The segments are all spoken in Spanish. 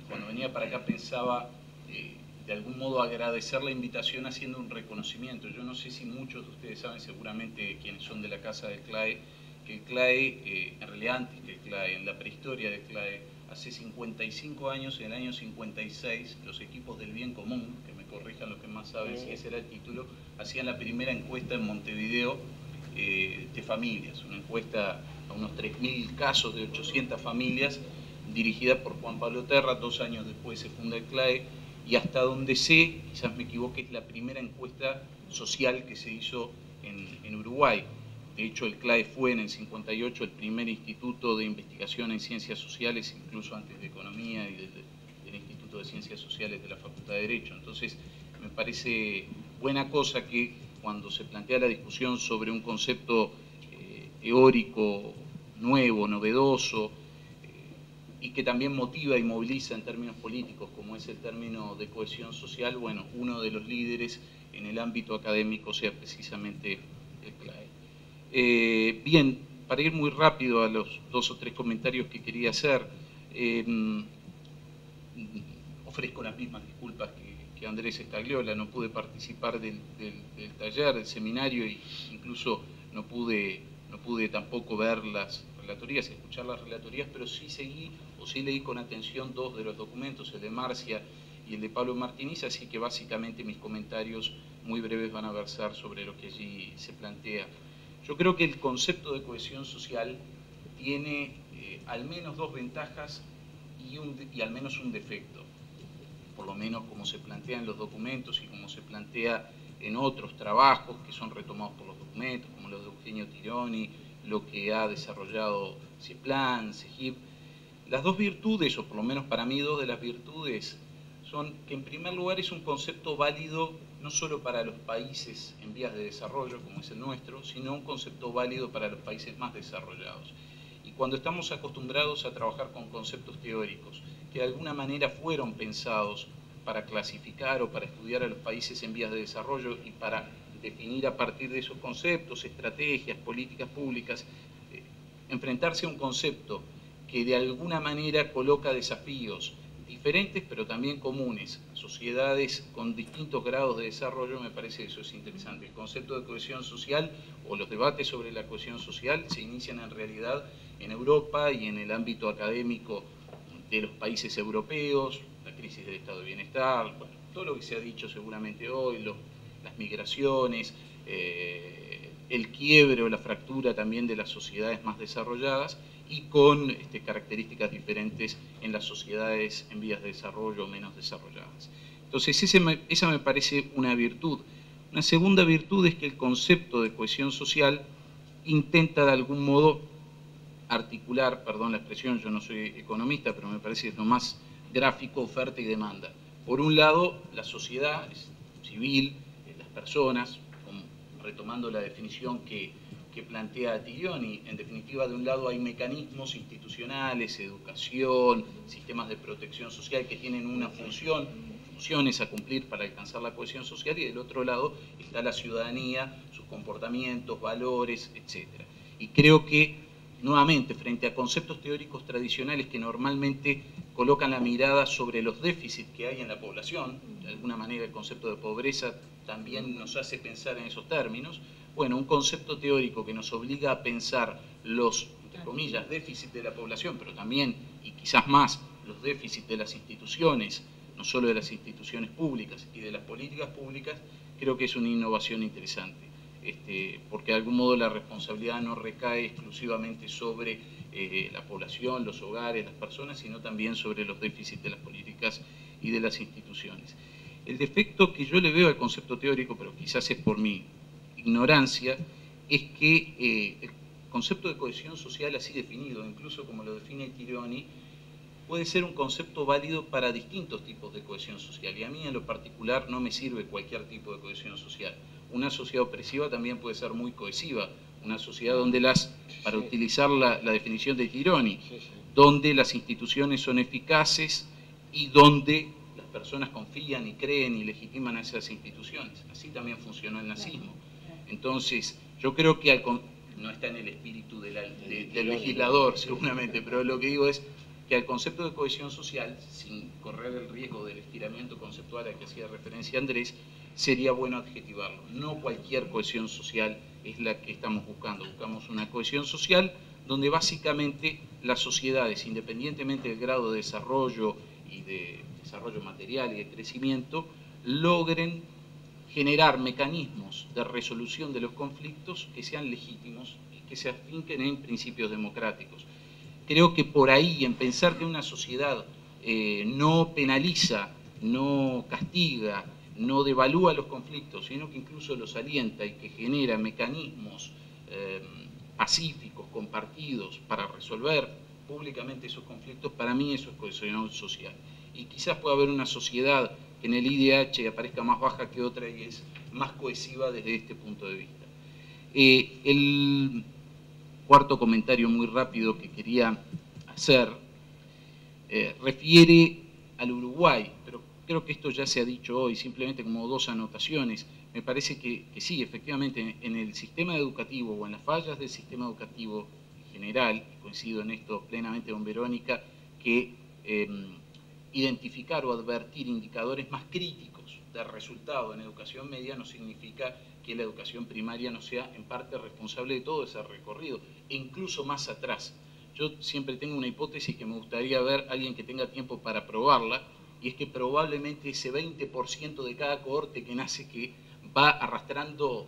cuando venía para acá pensaba de algún modo agradecer la invitación haciendo un reconocimiento. Yo no sé si muchos de ustedes saben, seguramente quienes son de la casa del CLAE, que el CLAE, en realidad antes que el CLAE, en la prehistoria del CLAE, hace 55 años, en el año 56, los equipos del bien común, que me corrijan los que más saben si ese era el título, hacían la primera encuesta en Montevideo de familias, una encuesta a unos 3.000 casos de 800 familias, dirigida por Juan Pablo Terra. 2 años después se funda el CLAE, y hasta donde sé, quizás me equivoque, es la primera encuesta social que se hizo en Uruguay. De hecho, el CLAE fue en el 58 el primer instituto de investigación en ciencias sociales, incluso antes de economía y del Instituto de Ciencias Sociales de la Facultad de Derecho. Entonces, me parece buena cosa que cuando se plantea la discusión sobre un concepto teórico nuevo, novedoso, y que también motiva y moviliza en términos políticos, como es el término de cohesión social, bueno, uno de los líderes en el ámbito académico sea precisamente el CLAE. Bien, para ir muy rápido a los 2 o 3 comentarios que quería hacer, ofrezco las mismas disculpas que Andrés Estagliola. No pude participar del taller, del seminario, e incluso no pude tampoco ver las relatorías, escuchar las relatorías, pero sí seguí o sí leí con atención 2 de los documentos, el de Marcia y el de Pablo Martínez, así que básicamente mis comentarios muy breves van a versar sobre lo que allí se plantea. Yo creo que el concepto de cohesión social tiene al menos 2 ventajas y al menos un defecto, por lo menos como se plantea en los documentos y como se plantea en otros trabajos que son retomados por los documentos, como los de Eugenio Tironi, lo que ha desarrollado CEPLAN, CEGIP. Las 2 virtudes, o por lo menos para mí 2 de las virtudes, son que en primer lugar es un concepto válido no solo para los países en vías de desarrollo, como es el nuestro, sino un concepto válido para los países más desarrollados. Y cuando estamos acostumbrados a trabajar con conceptos teóricos, que de alguna manera fueron pensados para clasificar o para estudiar a los países en vías de desarrollo y para definir a partir de esos conceptos, estrategias, políticas públicas, enfrentarse a un concepto que de alguna manera coloca desafíos diferentes pero también comunes a sociedades con distintos grados de desarrollo, me parece que eso es interesante. El concepto de cohesión social o los debates sobre la cohesión social se inician en realidad en Europa y en el ámbito académico de los países europeos, la crisis del estado de bienestar, bueno, todo lo que se ha dicho seguramente hoy, las migraciones, el quiebre o la fractura también de las sociedades más desarrolladas y con características diferentes en las sociedades en vías de desarrollo o menos desarrolladas. Entonces esa me parece una virtud. Una segunda virtud es que el concepto de cohesión social intenta de algún modo articular, perdón la expresión, yo no soy economista, pero me parece que es lo más gráfico, oferta y demanda. Por un lado, la sociedad civil, las personas, retomando la definición que plantea Tironi, en definitiva, de un lado hay mecanismos institucionales, educación, sistemas de protección social que tienen una funciones a cumplir para alcanzar la cohesión social, y del otro lado está la ciudadanía, sus comportamientos, valores, etc. Y creo que, nuevamente, frente a conceptos teóricos tradicionales que normalmente colocan la mirada sobre los déficits que hay en la población, de alguna manera el concepto de pobreza también nos hace pensar en esos términos, bueno, un concepto teórico que nos obliga a pensar los, entre comillas, déficits de la población, pero también, y quizás más, los déficits de las instituciones, no solo de las instituciones públicas y de las políticas públicas, creo que es una innovación interesante. Porque de algún modo la responsabilidad no recae exclusivamente sobre la población, los hogares, las personas, sino también sobre los déficits de las políticas y de las instituciones. El defecto que yo le veo al concepto teórico, pero quizás es por mi ignorancia, es que el concepto de cohesión social así definido, incluso como lo define Tironi, puede ser un concepto válido para distintos tipos de cohesión social, y a mí en lo particular no me sirve cualquier tipo de cohesión social. Una sociedad opresiva también puede ser muy cohesiva, una sociedad donde para utilizar la definición de Tironi, donde las instituciones son eficaces y donde las personas confían y creen y legitiman a esas instituciones. Así también funcionó el nazismo. Entonces, yo creo que no está en el espíritu del legislador, seguramente, pero lo que digo es, que al concepto de cohesión social, sin correr el riesgo del estiramiento conceptual al que hacía referencia Andrés, sería bueno adjetivarlo. No cualquier cohesión social es la que estamos buscando. Buscamos una cohesión social donde básicamente las sociedades, independientemente del grado de desarrollo y de desarrollo material y de crecimiento, logren generar mecanismos de resolución de los conflictos que sean legítimos y que se afinquen en principios democráticos. Creo que por ahí, en pensar que una sociedad no penaliza, no castiga, no devalúa los conflictos, sino que incluso los alienta y que genera mecanismos pacíficos, compartidos, para resolver públicamente esos conflictos, para mí eso es cohesión social. Y quizás pueda haber una sociedad que en el IDH aparezca más baja que otra y es más cohesiva desde este punto de vista. El cuarto comentario muy rápido que quería hacer refiere al Uruguay, pero creo que esto ya se ha dicho hoy, simplemente como dos anotaciones. Me parece que sí, efectivamente, en el sistema educativo o en las fallas del sistema educativo en general, coincido en esto plenamente con Verónica, que identificar o advertir indicadores más críticos de resultado en educación media no significa que la educación primaria no sea en parte responsable de todo ese recorrido, e incluso más atrás. Yo siempre tengo una hipótesis que me gustaría ver a alguien que tenga tiempo para probarla, y es que probablemente ese 20% de cada cohorte que nace que va arrastrando,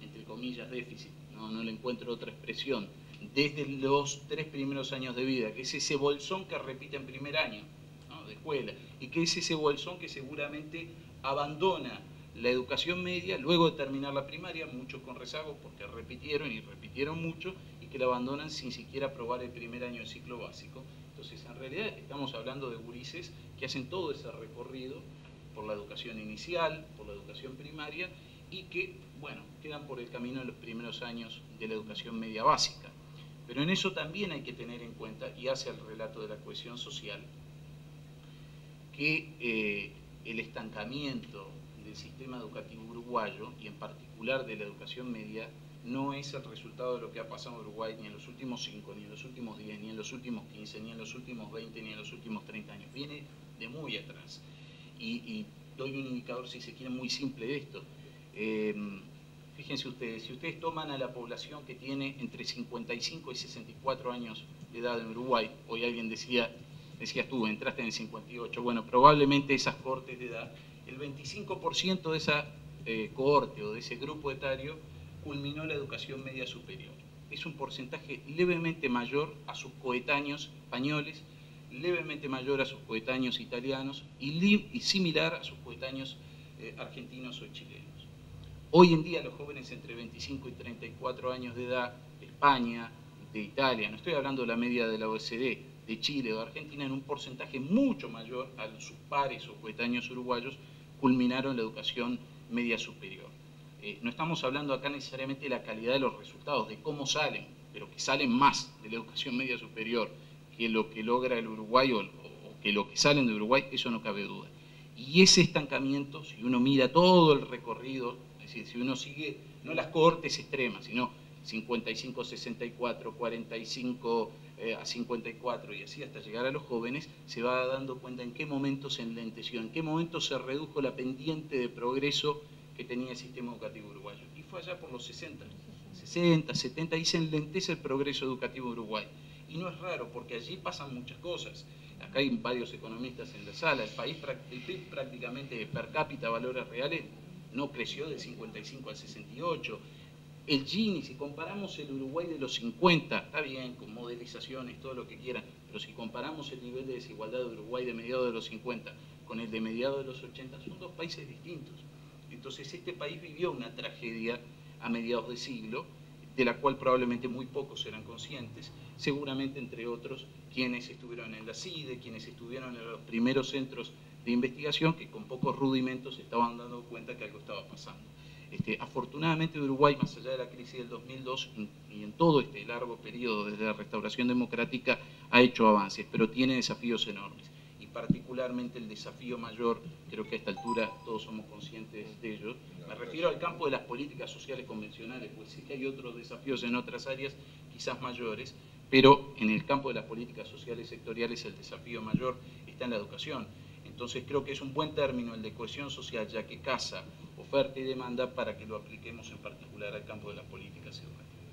entre comillas, déficit, no le encuentro otra expresión, desde los 3 primeros años de vida, que es ese bolsón que repite en primer año, ¿no?, de escuela, y que es ese bolsón que seguramente abandona la educación media luego de terminar la primaria, muchos con rezagos porque repitieron y repitieron mucho, y que la abandonan sin siquiera aprobar el primer año de ciclo básico. Entonces, en realidad estamos hablando de gurises que hacen todo ese recorrido por la educación inicial, por la educación primaria, y que, bueno, quedan por el camino en los primeros años de la educación media básica. Pero en eso también hay que tener en cuenta, y hace el relato de la cohesión social, que el estancamiento del sistema educativo uruguayo, y en particular de la educación media, no es el resultado de lo que ha pasado en Uruguay ni en los últimos 5, ni en los últimos 10, ni en los últimos 15, ni en los últimos 20, ni en los últimos 30 años. Viene de muy atrás. Y doy un indicador, si se quiere, muy simple de esto. Fíjense ustedes, si ustedes toman a la población que tiene entre 55 y 64 años de edad en Uruguay, hoy alguien decías tú, entraste en el 58, bueno, probablemente esas cohortes de edad, el 25% de esa cohorte o de ese grupo etario culminó la educación media superior. Es un porcentaje levemente mayor a sus coetáneos españoles, levemente mayor a sus coetáneos italianos y similar a sus coetáneos argentinos o chilenos. Hoy en día los jóvenes entre 25 y 34 años de edad de España, de Italia, no estoy hablando de la media de la OECD, de Chile o de Argentina, en un porcentaje mucho mayor a sus pares o coetáneos uruguayos, culminaron la educación media superior. No estamos hablando acá necesariamente de la calidad de los resultados, de cómo salen, pero que salen más de la educación media superior que lo que logra el Uruguay o que lo que salen de Uruguay, eso no cabe duda. Y ese estancamiento, si uno mira todo el recorrido, es decir, si uno sigue, no las cohortes extremas, sino 55, 64, 45 a 54 y así hasta llegar a los jóvenes, se va dando cuenta en qué momento se enlenteció, en qué momento se redujo la pendiente de progreso que tenía el sistema educativo uruguayo. Y fue allá por los 60, 70, y se enlentece el progreso educativo uruguayo. Y no es raro, porque allí pasan muchas cosas. Acá hay varios economistas en la sala. El PIB prácticamente per cápita, valores reales, no creció del 55 al 68. El Gini, si comparamos el Uruguay de los 50, está bien, con modelizaciones, todo lo que quieran, pero si comparamos el nivel de desigualdad de Uruguay de mediados de los 50 con el de mediados de los 80, son dos países distintos. Entonces este país vivió una tragedia a mediados de siglo, de la cual probablemente muy pocos eran conscientes, seguramente entre otros quienes estuvieron en la CIDE, quienes estuvieron en los primeros centros de investigación, que con pocos rudimentos estaban dando cuenta que algo estaba pasando. Afortunadamente Uruguay, más allá de la crisis del 2002 y en todo este largo periodo desde la restauración democrática, ha hecho avances, pero tiene desafíos enormes. Y particularmente el desafío mayor, creo que a esta altura todos somos conscientes de ello, me refiero al campo de las políticas sociales convencionales, pues sí que hay otros desafíos en otras áreas quizás mayores, Pero en el campo de las políticas sociales sectoriales el desafío mayor está en la educación. Entonces creo que es un buen término el de cohesión social, ya que casa oferta y demanda para que lo apliquemos en particular al campo de las políticas educativas.